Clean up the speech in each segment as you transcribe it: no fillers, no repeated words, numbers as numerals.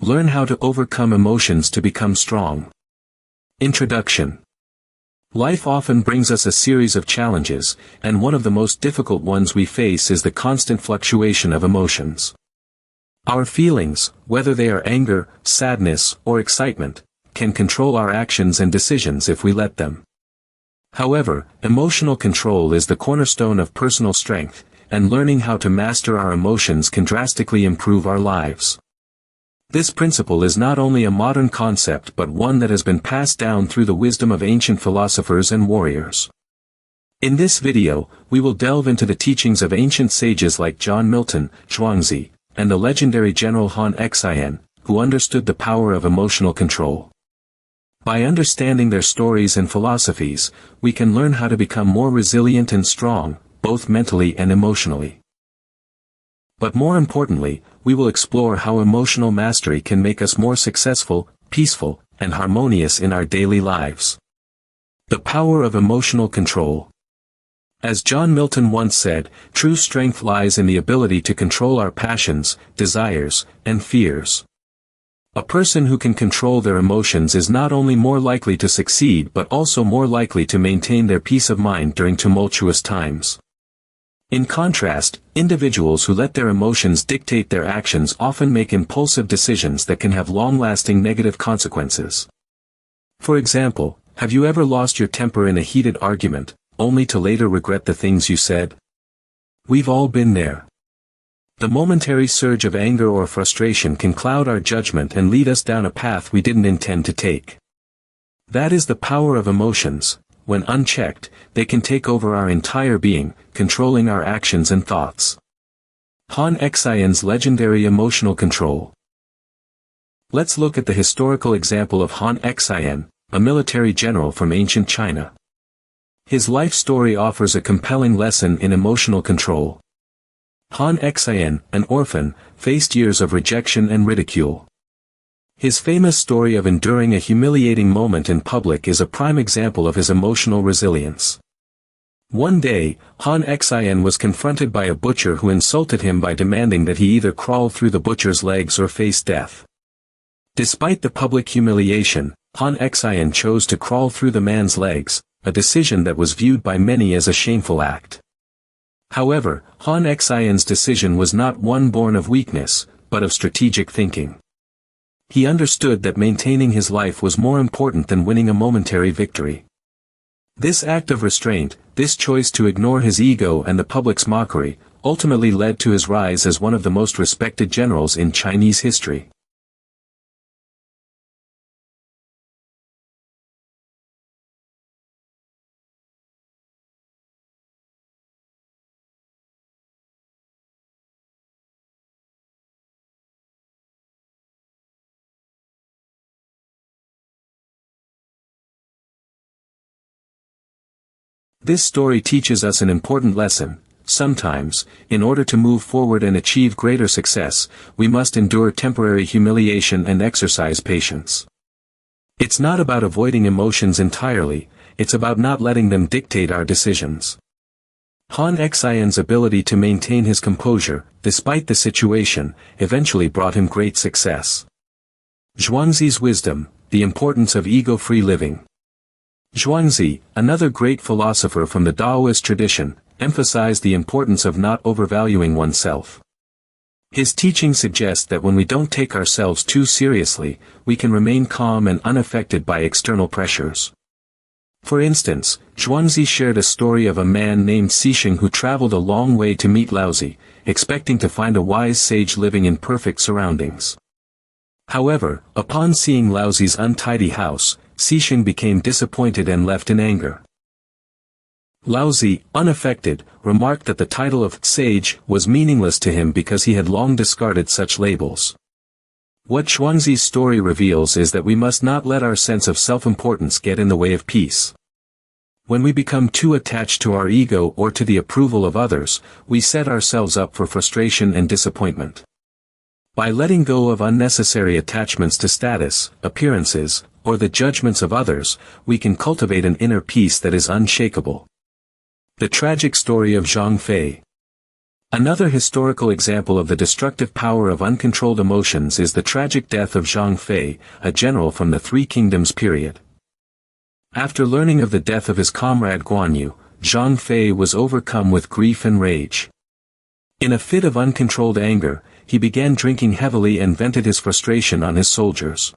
Learn how to overcome emotions to become strong. Introduction. Life often brings us a series of challenges, and one of the most difficult ones we face is the constant fluctuation of emotions. Our feelings, whether they are anger, sadness, or excitement, can control our actions and decisions if we let them. However, emotional control is the cornerstone of personal strength, and learning how to master our emotions can drastically improve our lives. This principle is not only a modern concept but one that has been passed down through the wisdom of ancient philosophers and warriors. In this video, we will delve into the teachings of ancient sages like John Milton, Zhuangzi, and the legendary general Han Xian, who understood the power of emotional control. By understanding their stories and philosophies, we can learn how to become more resilient and strong, both mentally and emotionally. But more importantly, we will explore how emotional mastery can make us more successful, peaceful, and harmonious in our daily lives. The power of emotional control. As John Milton once said, true strength lies in the ability to control our passions, desires, and fears. A person who can control their emotions is not only more likely to succeed but also more likely to maintain their peace of mind during tumultuous times. In contrast, individuals who let their emotions dictate their actions often make impulsive decisions that can have long-lasting negative consequences. For example, have you ever lost your temper in a heated argument, only to later regret the things you said? We've all been there. The momentary surge of anger or frustration can cloud our judgment and lead us down a path we didn't intend to take. That is the power of emotions. When unchecked, they can take over our entire being, controlling our actions and thoughts. Han Xian's legendary emotional control. Let's look at the historical example of Han Xian, a military general from ancient China. His life story offers a compelling lesson in emotional control. Han Xian, an orphan, faced years of rejection and ridicule. His famous story of enduring a humiliating moment in public is a prime example of his emotional resilience. One day, Han Xian was confronted by a butcher who insulted him by demanding that he either crawl through the butcher's legs or face death. Despite the public humiliation, Han Xian chose to crawl through the man's legs, a decision that was viewed by many as a shameful act. However, Han Xian's decision was not one born of weakness, but of strategic thinking. He understood that maintaining his life was more important than winning a momentary victory. This act of restraint, this choice to ignore his ego and the public's mockery, ultimately led to his rise as one of the most respected generals in Chinese history. This story teaches us an important lesson. Sometimes, in order to move forward and achieve greater success, we must endure temporary humiliation and exercise patience. It's not about avoiding emotions entirely, it's about not letting them dictate our decisions. Han Xian's ability to maintain his composure, despite the situation, eventually brought him great success. Zhuangzi's wisdom, the importance of ego-free living. Zhuangzi, another great philosopher from the Taoist tradition, emphasized the importance of not overvaluing oneself. His teaching suggests that when we don't take ourselves too seriously, we can remain calm and unaffected by external pressures. For instance, Zhuangzi shared a story of a man named Cixing who traveled a long way to meet Laozi, expecting to find a wise sage living in perfect surroundings. However, upon seeing Laozi's untidy house, Cixing became disappointed and left in anger. Laozi, unaffected, remarked that the title of sage was meaningless to him because he had long discarded such labels. What Zhuangzi's story reveals is that we must not let our sense of self-importance get in the way of peace. When we become too attached to our ego or to the approval of others, we set ourselves up for frustration and disappointment. By letting go of unnecessary attachments to status, appearances, or the judgments of others, we can cultivate an inner peace that is unshakable. The tragic story of Zhang Fei. Another historical example of the destructive power of uncontrolled emotions is the tragic death of Zhang Fei, a general from the Three Kingdoms period. After learning of the death of his comrade Guan Yu, Zhang Fei was overcome with grief and rage. In a fit of uncontrolled anger, he began drinking heavily and vented his frustration on his soldiers.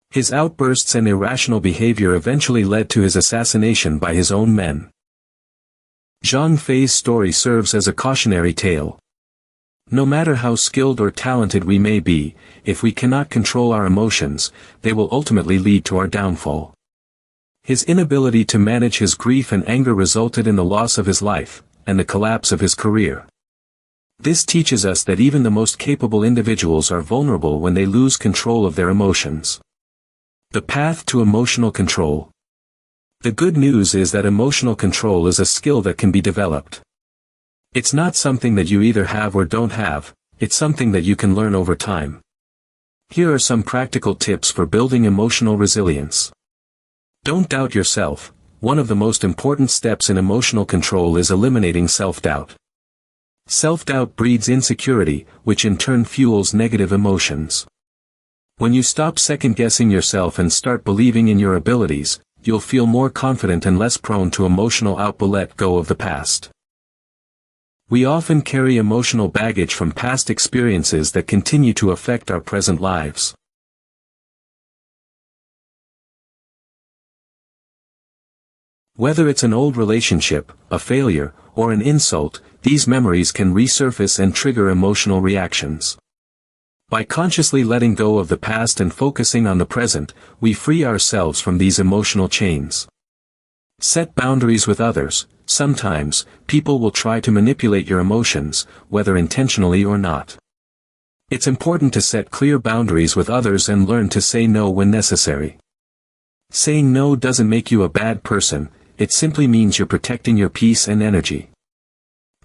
His outbursts and irrational behavior eventually led to his assassination by his own men. Zhang Fei's story serves as a cautionary tale. No matter how skilled or talented we may be, if we cannot control our emotions, they will ultimately lead to our downfall. His inability to manage his grief and anger resulted in the loss of his life, and the collapse of his career. This teaches us that even the most capable individuals are vulnerable when they lose control of their emotions. The path to emotional control. The good news is that emotional control is a skill that can be developed. It's not something that you either have or don't have, it's something that you can learn over time. Here are some practical tips for building emotional resilience. Don't doubt yourself. One of the most important steps in emotional control is eliminating self-doubt. Self-doubt breeds insecurity, which in turn fuels negative emotions. When you stop second-guessing yourself and start believing in your abilities, you'll feel more confident and less prone to emotional outbursts. Let go of the past. We often carry emotional baggage from past experiences that continue to affect our present lives. Whether it's an old relationship, a failure, or an insult, these memories can resurface and trigger emotional reactions. By consciously letting go of the past and focusing on the present, we free ourselves from these emotional chains. Set boundaries with others. Sometimes, people will try to manipulate your emotions, whether intentionally or not. It's important to set clear boundaries with others and learn to say no when necessary. Saying no doesn't make you a bad person, it simply means you're protecting your peace and energy.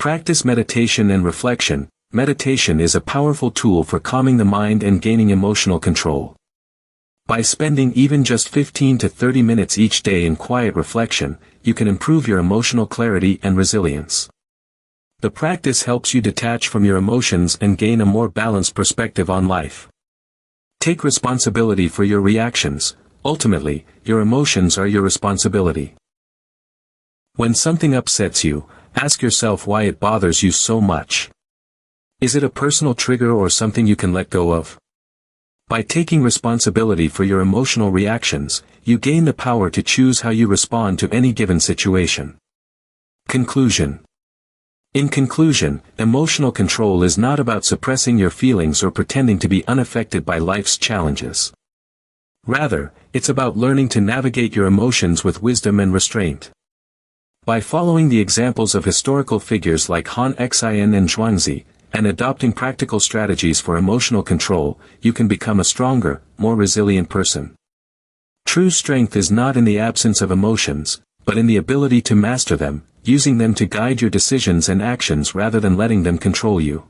Practice meditation and reflection. Meditation is a powerful tool for calming the mind and gaining emotional control. By spending even just 15 to 30 minutes each day in quiet reflection, you can improve your emotional clarity and resilience. The practice helps you detach from your emotions and gain a more balanced perspective on life. Take responsibility for your reactions. Ultimately, your emotions are your responsibility. When something upsets you, ask yourself why it bothers you so much. Is it a personal trigger or something you can let go of? By taking responsibility for your emotional reactions, you gain the power to choose how you respond to any given situation. Conclusion. In conclusion, emotional control is not about suppressing your feelings or pretending to be unaffected by life's challenges. Rather, it's about learning to navigate your emotions with wisdom and restraint. By following the examples of historical figures like Han Xin and Zhuangzi, and adopting practical strategies for emotional control, you can become a stronger, more resilient person. True strength is not in the absence of emotions, but in the ability to master them, using them to guide your decisions and actions rather than letting them control you.